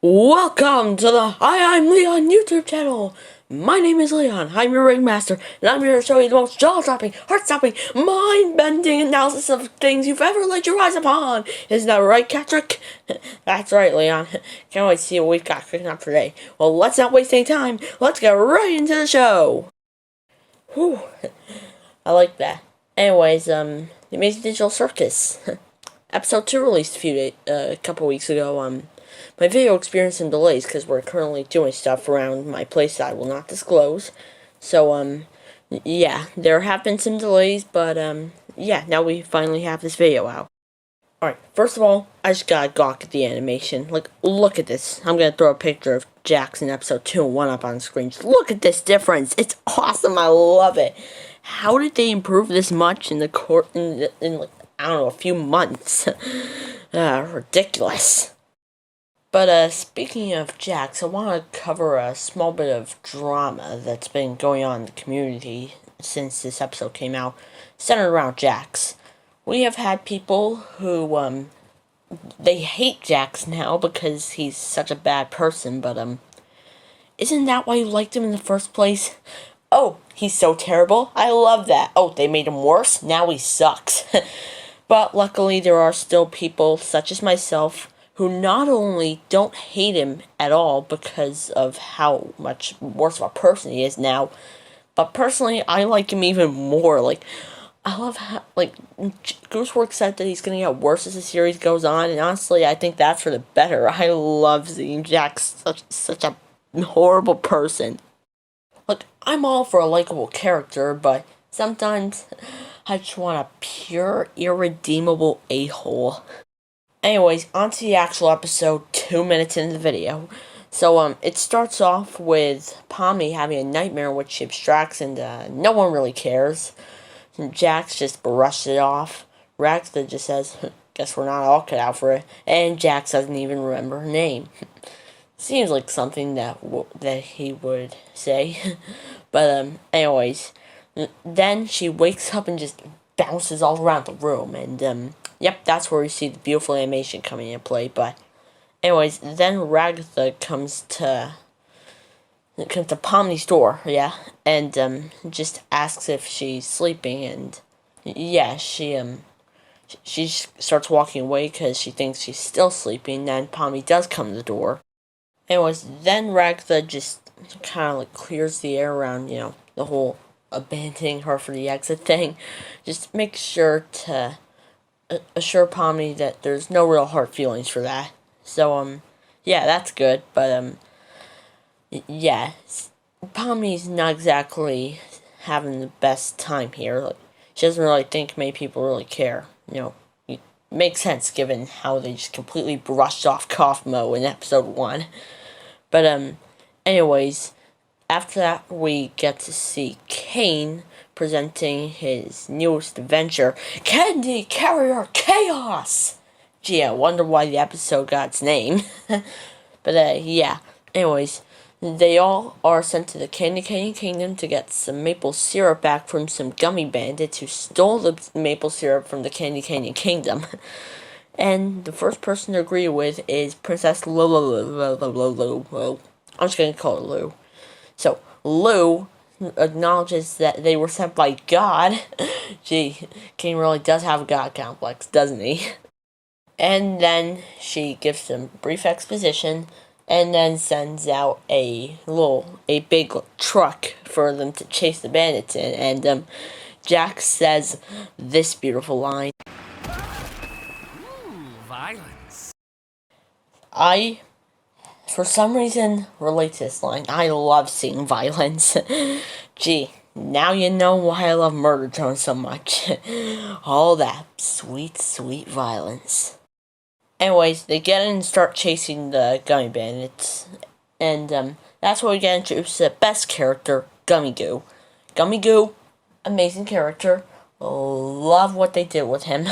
Welcome to the Hi, I'm Leon YouTube channel. My name is Leon. I'm your ringmaster, and I'm here to show you the most jaw-dropping, heart-stopping, mind-bending analysis of things you've ever laid your eyes upon. Isn't that right, Patrick? That's right, Leon. Can't wait to see what we've got cooking up today. Well, let's not waste any time. Let's get right into the show. Whew. I like that. Anyways, The Amazing Digital Circus. Episode 2 released a couple weeks ago. My video experienced some delays because we're currently doing stuff around my place that I will not disclose. So, yeah, there have been some delays, but, yeah, now we finally have this video out. Alright, first of all, I just gotta gawk at the animation. Like, look at this. I'm gonna throw a picture of Jax in episode 2 and 1 up on the screen. Just look at this difference. It's awesome. I love it. How did they improve this much in like, I don't know, a few months? Ridiculous. But, speaking of Jax, I want to cover a small bit of drama that's been going on in the community since this episode came out, centered around Jax. We have had people who, they hate Jax now because he's such a bad person, but, isn't that why you liked him in the first place? Oh, he's so terrible? I love that. Oh, they made him worse? Now he sucks. But luckily, there are still people, such as myself, who not only don't hate him at all because of how much worse of a person he is now, but personally, I like him even more. Like, I love how, like, Gooseworks said that he's gonna get worse as the series goes on, and honestly, I think that's for the better. I love seeing Jack such a horrible person. Look, I'm all for a likable character, but sometimes I just want a pure, irredeemable a-hole. Anyways, on to the actual episode 2 minutes into the video. So, it starts off with Pomni having a nightmare in which she abstracts and, no one really cares. And Jax just brushes it off. Ragtha just says, guess we're not all cut out for it. And Jax doesn't even remember her name. Seems like something that he would say. But, anyways, then she wakes up and just bounces all around the room, and, yep, that's where we see the beautiful animation coming into play, but anyways, then Ragtha comes to Pomni's door, yeah, and, just asks if she's sleeping, and, yeah, she starts walking away because she thinks she's still sleeping, then Pomni does come to the door. Anyways, then Ragtha just kind of, like, clears the air around, the whole abandoning her for the exit thing. Just make sure to assure Pomni that there's no real hard feelings for that. So, yeah, that's good, but, yeah, Pomni's not exactly having the best time here. Like, she doesn't really think many people really care. It makes sense given how they just completely brushed off Kaufmo in episode 1. But, anyways, after that, we get to see Kane presenting his newest adventure, Candy Carrier Chaos! Gee, I wonder why the episode got its name. But, yeah. Anyways, they all are sent to the Candy Canyon Kingdom to get some maple syrup back from some gummy bandits who stole the maple syrup from the Candy Canyon Kingdom. And the first person to agree with is Princess Lulu. I'm just gonna call her Lou. So, Lou acknowledges that they were sent by God. Gee, King really does have a God complex, doesn't he? And then she gives some brief exposition, and then sends out a big truck for them to chase the bandits in, and, Jax says this beautiful line. Ooh, violence. I, for some reason, relate to this line. I love seeing violence. Gee, now you know why I love Murder Drone so much. All that sweet, sweet violence. Anyways, they get in and start chasing the gummy bandits. And, that's where we get introduced to the best character, Gummigoo. Gummigoo, amazing character. Love what they did with him.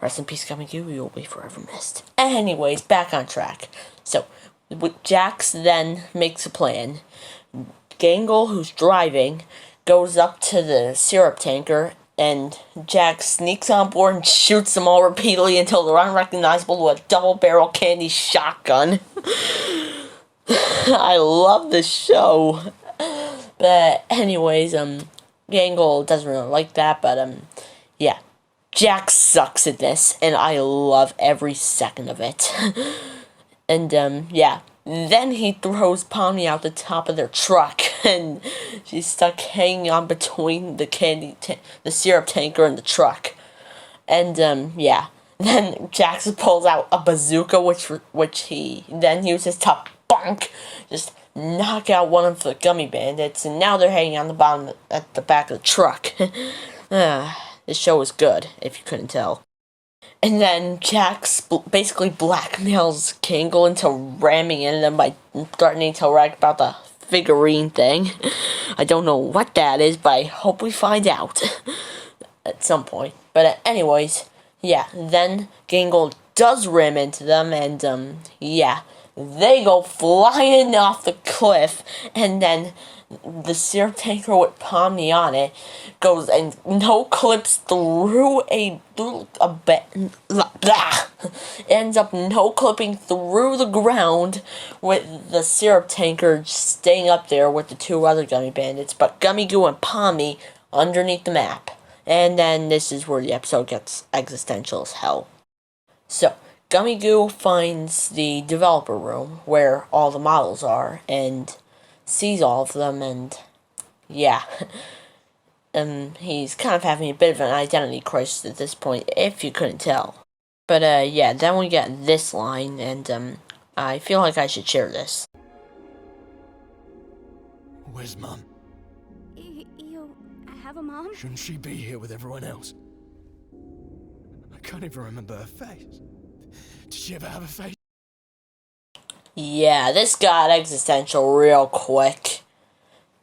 Rest in peace, Gummigoo. You'll be forever missed. Anyways, back on track. So, Jax then makes a plan. Gangle, who's driving, goes up to the syrup tanker, and Jax sneaks on board and shoots them all repeatedly until they're unrecognizable with a double-barrel candy shotgun. I love this show. But anyways, Gangle doesn't really like that, but yeah. Jax sucks at this, and I love every second of it. And yeah. Then he throws Pomni out the top of their truck, and she's stuck hanging on between the syrup tanker and the truck. And yeah. Then Jax pulls out a bazooka, which he then uses to bonk, just knock out one of the gummy bandits, and now they're hanging on the bottom at the back of the truck. This show is good, if you couldn't tell. And then Jax basically blackmails Gangle into ramming into them by threatening to write about the figurine thing. I don't know what that is, but I hope we find out at some point. But anyways, yeah, then Gangle does ram into them, and yeah, they go flying off the cliff, and then the syrup tanker with Pomni on it goes and no-clips through ends up no-clipping through the ground, with the syrup tanker staying up there with the two other gummy bandits, but Gummigoo and Pomni underneath the map. And then this is where the episode gets existential as hell. So, Gummigoo finds the developer room where all the models are and sees all of them, and yeah. He's kind of having a bit of an identity crisis at this point, if you couldn't tell. But yeah, then we get this line, and I feel like I should share this. Where's Mum? You have a mom? Shouldn't she be here with everyone else? I can't even remember her face. Did she ever have a face? Yeah, this got existential real quick.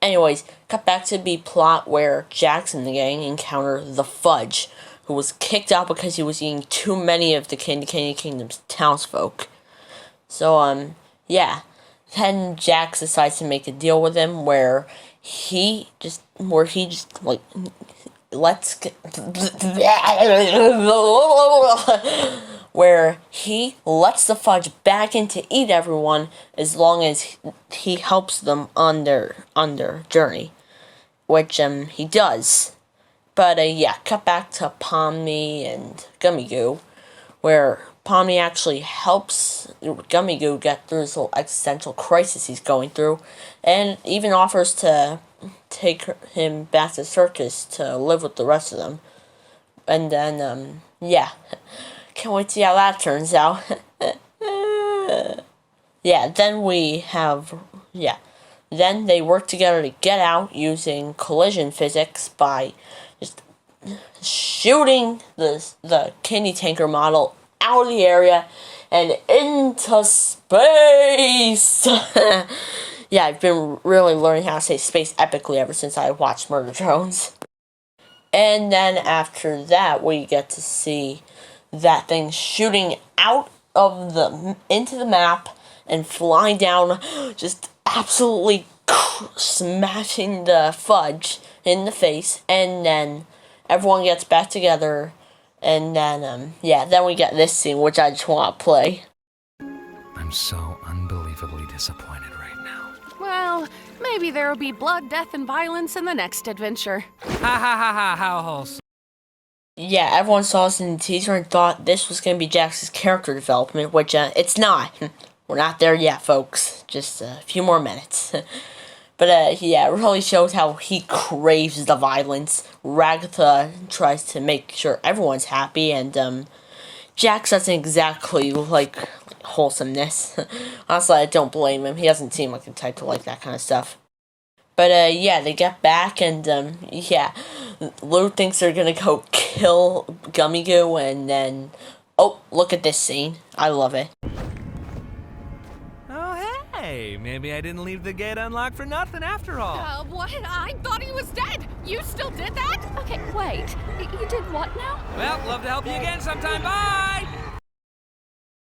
Anyways, cut back to the B plot where Jax and the gang encounter the Fudge, who was kicked out because he was eating too many of the Candy Kingdom's townsfolk. So, yeah. Then Jax decides to make a deal with him where he just like, where he lets the Fudge back in to eat everyone as long as he helps them on their journey, which he does. But yeah, cut back to Pomni and Gummigoo, where Pomni actually helps Gummigoo get through this little existential crisis he's going through, and even offers to take him back to the circus to live with the rest of them. And then yeah. Can't wait to see how that turns out. Yeah, then they work together to get out using collision physics by just shooting the candy tanker model out of the area and into space. Yeah, I've been really learning how to say space epically ever since I watched Murder Drones. And then after that, we get to see that thing shooting out of into the map and flying down, just absolutely smashing the Fudge in the face, and then everyone gets back together, and then yeah, then we get this scene which I just want to play. I'm so unbelievably disappointed right now. Well, maybe there will be blood, death, and violence in the next adventure. Ha ha ha ha, how wholesome. Yeah, everyone saw this in the teaser and thought this was going to be Jax's character development, which it's not. We're not there yet, folks. Just a few more minutes. But yeah, it really shows how he craves the violence. Ragatha tries to make sure everyone's happy, and Jax doesn't exactly like wholesomeness. Honestly, I don't blame him. He doesn't seem like the type to like that kind of stuff. But yeah, they get back, and yeah, Lou thinks they're gonna go kill Gummigoo, and then, oh, look at this scene. I love it. Oh, hey, maybe I didn't leave the gate unlocked for nothing after all. What? I thought he was dead. You still did that? Okay, wait. You did what now? Well, love to help you again sometime. Bye!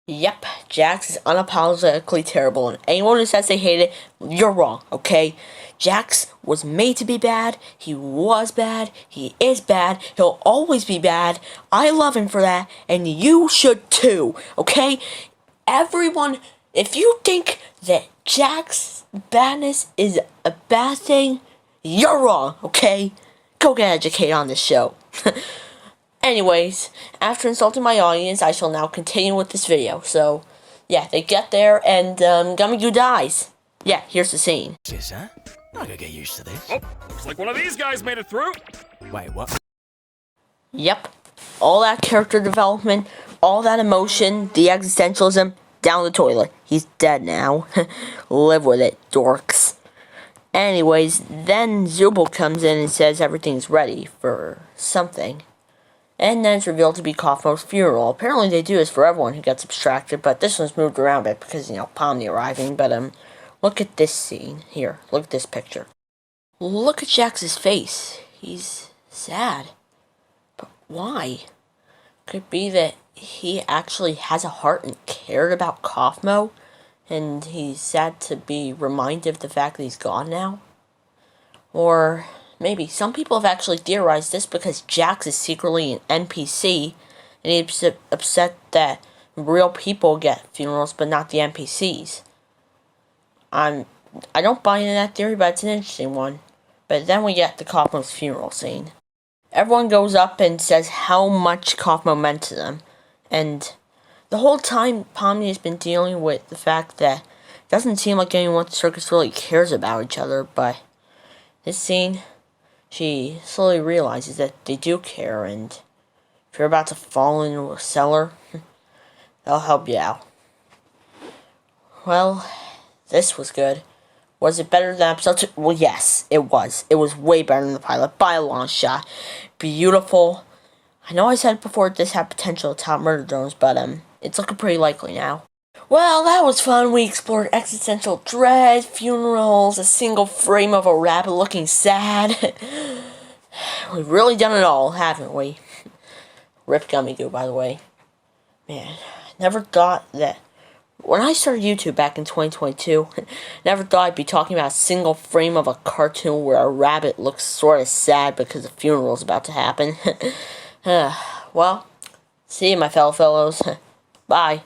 Yep, Jax is unapologetically terrible, and anyone who says they hate it, you're wrong, okay? Jax was made to be bad, he was bad, he is bad, he'll always be bad. I love him for that, and you should too, okay? Everyone If you think that Jack's badness is a bad thing, you're wrong, okay? Go get educated on this show. Anyways, after insulting my audience, I shall now continue with this video. So, yeah, they get there and Gummigoo dies. Yeah, here's the scene. This, huh? I could get used to this. Oh, looks like one of these guys made it through. Wait, what? Yep. All that character development, all that emotion, the existentialism, down the toilet. He's dead now. Live with it, dorks. Anyways, then Zubul comes in and says everything's ready for something. And then it's revealed to be Kaufmo's funeral. Apparently they do this for everyone who gets abstracted, but this one's moved around a bit because, Pomni arriving. But, look at this scene here. Look at this picture. Look at Jax's face. He's sad. But why? Could it be that he actually has a heart and cared about Kaufmo, and he's sad to be reminded of the fact that he's gone now? Or maybe some people have actually theorized this because Jax is secretly an NPC, and he's upset that real people get funerals but not the NPCs. I don't buy into that theory, but it's an interesting one. But then we get the Kaufmo's funeral scene. Everyone goes up and says how much Kaufmo meant to them. And the whole time, Pomni has been dealing with the fact that it doesn't seem like anyone at the circus really cares about each other. But this scene, she slowly realizes that they do care. And if you're about to fall into a cellar, they'll help you out. Well, this was good. Was it better than episode 2? Well, yes, it was. It was way better than the pilot by a long shot. Beautiful. I know I said before this had potential to top murder drones, but it's looking pretty likely now. Well, that was fun. We explored existential dread, funerals, a single frame of a rabbit looking sad. We've really done it all, haven't we? Rip Gummigoo, by the way. Man, I never thought that... When I started YouTube back in 2022, never thought I'd be talking about a single frame of a cartoon where a rabbit looks sort of sad because a funeral is about to happen. Well, see you, my fellows. Bye.